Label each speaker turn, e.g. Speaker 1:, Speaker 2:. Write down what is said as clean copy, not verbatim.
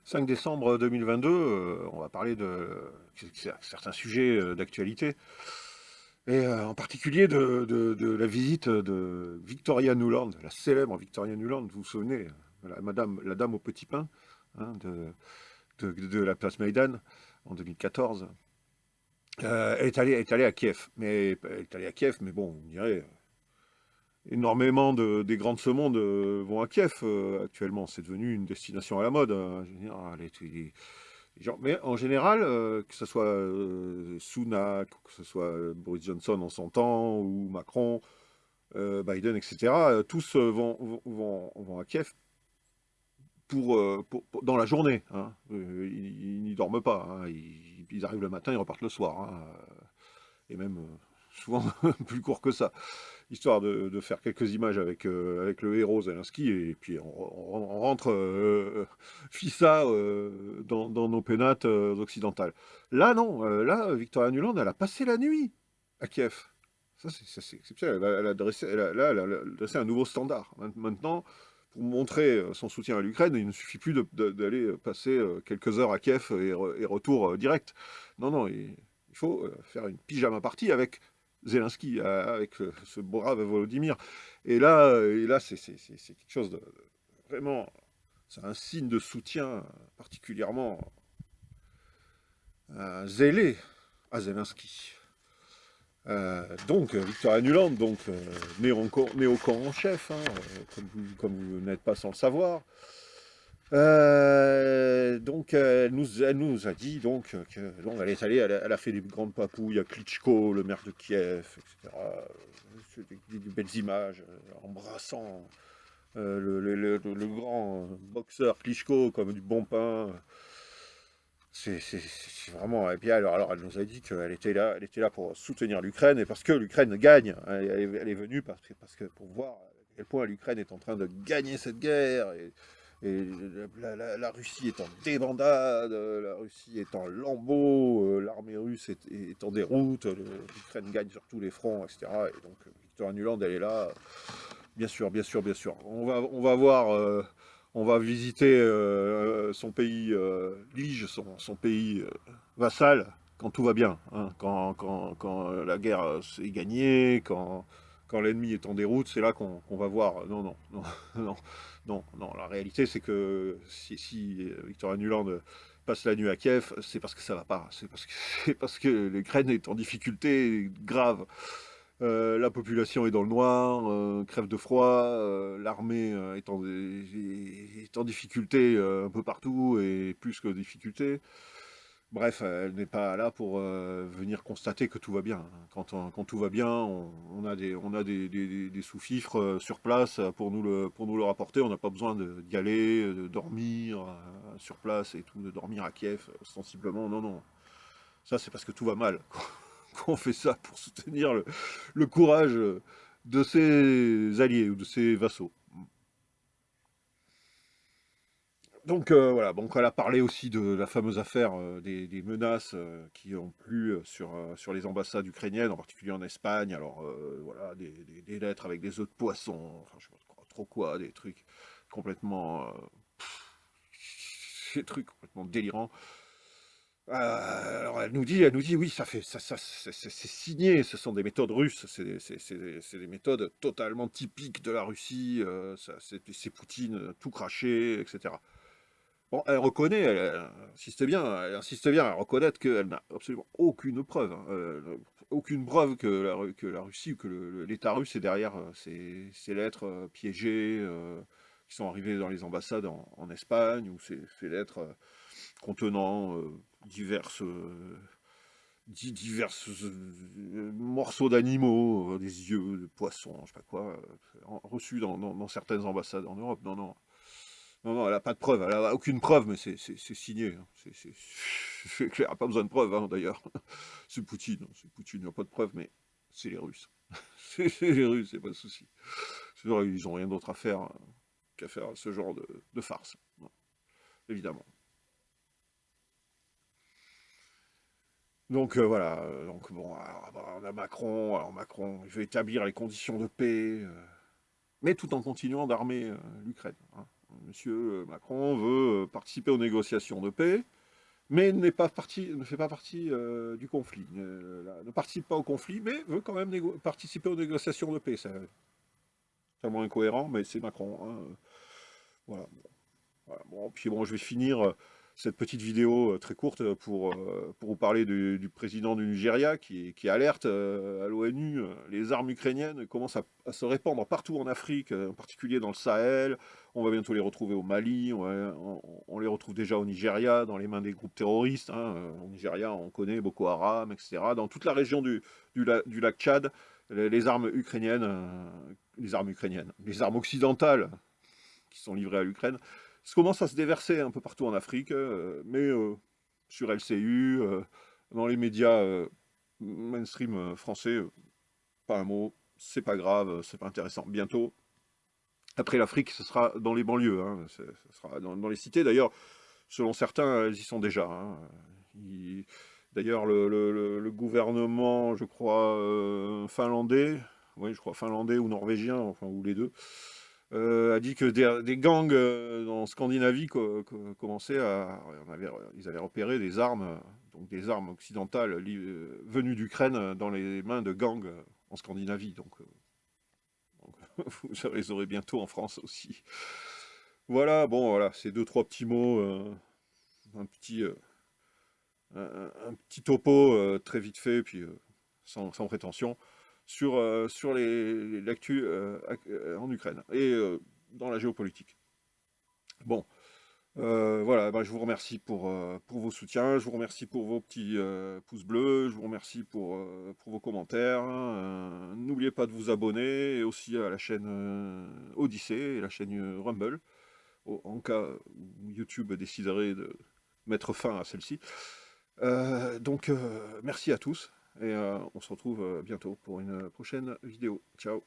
Speaker 1: 5 décembre 2022, on va parler de certains sujets d'actualité, et en particulier de la visite de Victoria Nuland, la célèbre Victoria Nuland, vous vous souvenez, la dame au petit pain, hein, de la place Maïdan en 2014. Elle est allée à Kiev, mais bon, on dirait, énormément des grands de ce monde vont à Kiev actuellement. C'est devenu une destination à la mode, hein. Je veux dire, mais en général, que ce soit Sunak, que ce soit Boris Johnson en son temps, ou Macron, Biden, etc., tous vont à Kiev dans la journée, hein. Ils n'y dorment pas, hein. Ils arrivent le matin, ils repartent le soir, hein. Et même souvent plus court que ça, histoire de faire quelques images avec le héros Zelensky, et puis on rentre fissa dans nos pénates occidentales. Là, non, là, Victoria Nuland, elle a passé la nuit à Kiev. Ça, c'est exceptionnel. Elle a dressé un nouveau standard. Maintenant, pour montrer son soutien à l'Ukraine, il ne suffit plus d'aller passer quelques heures à Kiev et retour direct. Non, non, il faut faire une pyjama party avec Zelensky, avec ce brave Volodymyr. Et là c'est quelque chose de vraiment. C'est un signe de soutien particulièrement zélé à Zelensky. Donc, Victoria Nuland, donc, néo-camp en chef, hein, comme vous n'êtes pas sans le savoir. Donc, elle nous a dit donc que donc, elle est allée, elle a fait des grandes papouilles à Klitschko, le maire de Kiev, etc. C'est des belles images, embrassant le grand boxeur Klitschko comme du bon pain. C'est vraiment. Et puis alors, elle nous a dit elle était là pour soutenir l'Ukraine, et parce que l'Ukraine gagne. Elle est venue parce que pour voir à quel point l'Ukraine est en train de gagner cette guerre. Et la Russie est en débandade, la Russie est en lambeaux, l'armée russe est en déroute, l'Ukraine gagne sur tous les fronts, etc. Et donc Victoria Nuland, elle est là, bien sûr, bien sûr, bien sûr. On va voir, on va visiter son pays, Lige, son pays vassal, quand tout va bien, hein. Quand la guerre est gagnée, quand l'ennemi est en déroute, c'est là qu'on va voir. Non, non, non, non, non, non. La réalité, c'est que si Victoria Nuland passe la nuit à Kiev, c'est parce que ça va pas. C'est parce que l'Ukraine est en difficulté grave. La population est dans le noir, crève de froid, l'armée est en difficulté un peu partout, et plus que difficulté. Bref, elle n'est pas là pour venir constater que tout va bien, hein. Quand tout va bien, on a des sous-fifres sur place pour nous le rapporter. On n'a pas besoin d'y aller, de dormir sur place et tout, de dormir à Kiev, sensiblement. Non, non. Ça, c'est parce que tout va mal qu'on fait ça, pour soutenir le courage de ses alliés ou de ses vassaux. Donc voilà, donc elle a parlé aussi de la fameuse affaire des menaces qui ont plu sur les ambassades ukrainiennes, en particulier en Espagne. Alors voilà, des lettres avec des œufs de poisson, enfin je sais pas trop quoi, des trucs complètement, des trucs complètement délirants. Alors elle nous dit, oui, c'est signé, ce sont des méthodes russes, c'est des méthodes totalement typiques de la Russie, c'est Poutine tout craché, etc. Bon, elle insiste bien à reconnaître qu'elle n'a absolument aucune preuve, hein, aucune preuve que la Russie ou que l'État russe est derrière ces lettres piégées qui sont arrivées dans les ambassades en Espagne, ou ces lettres contenant diverses morceaux d'animaux, des yeux de poissons, je sais pas quoi, reçus dans certaines ambassades en Europe. Non, non. Non, non, elle n'a pas de preuve, elle n'a aucune preuve, mais c'est signé, hein. C'est clair, elle n'a pas besoin de preuve, hein, d'ailleurs. C'est Poutine, il n'y a pas de preuve, mais c'est les Russes. C'est les Russes, c'est pas de souci. Ils n'ont rien d'autre à faire qu'à faire ce genre de farce, non, évidemment. Donc voilà, donc bon, on a Macron, alors Macron, il veut établir les conditions de paix, mais tout en continuant d'armer l'Ukraine, hein. Monsieur Macron veut participer aux négociations de paix, mais ne fait pas partie du conflit. Ne participe pas au conflit, mais veut quand même participer aux négociations de paix. C'est tellement incohérent, mais c'est Macron, hein. Voilà. Voilà. Bon, puis bon, je vais finir cette petite vidéo très courte pour vous parler du président du Nigeria qui alerte à l'ONU. Les armes ukrainiennes commencent à se répandre partout en Afrique, en particulier dans le Sahel. On va bientôt les retrouver au Mali, on les retrouve déjà au Nigeria, dans les mains des groupes terroristes, hein. Au Nigeria, on connaît Boko Haram, etc. Dans toute la région du lac Tchad, les armes ukrainiennes, les armes occidentales qui sont livrées à l'Ukraine, ça commence à se déverser un peu partout en Afrique, mais sur LCU, dans les médias mainstream français, pas un mot, c'est pas grave, c'est pas intéressant. Bientôt, après l'Afrique, ce sera dans les banlieues, hein, ce sera dans les cités. D'ailleurs, selon certains, elles y sont déjà, hein. D'ailleurs, le gouvernement, je crois, finlandais, oui, je crois finlandais ou norvégien, enfin, ou les deux, a dit que des gangs en Scandinavie commençaient ils avaient repéré des armes, donc des armes occidentales venues d'Ukraine dans les mains de gangs en Scandinavie. Donc vous les aurez bientôt en France aussi. Voilà, bon, voilà, c'est deux, trois petits mots, un petit, un petit topo très vite fait, puis sans prétention, sur l'actu en Ukraine et dans la géopolitique. Bon, voilà, bah, je vous remercie pour vos soutiens, je vous remercie pour vos petits pouces bleus, je vous remercie pour vos commentaires, hein. N'oubliez pas de vous abonner, et aussi à la chaîne Odyssée et la chaîne Rumble, en cas où YouTube déciderait de mettre fin à celle-ci. Donc, merci à tous, et on se retrouve bientôt pour une prochaine vidéo. Ciao!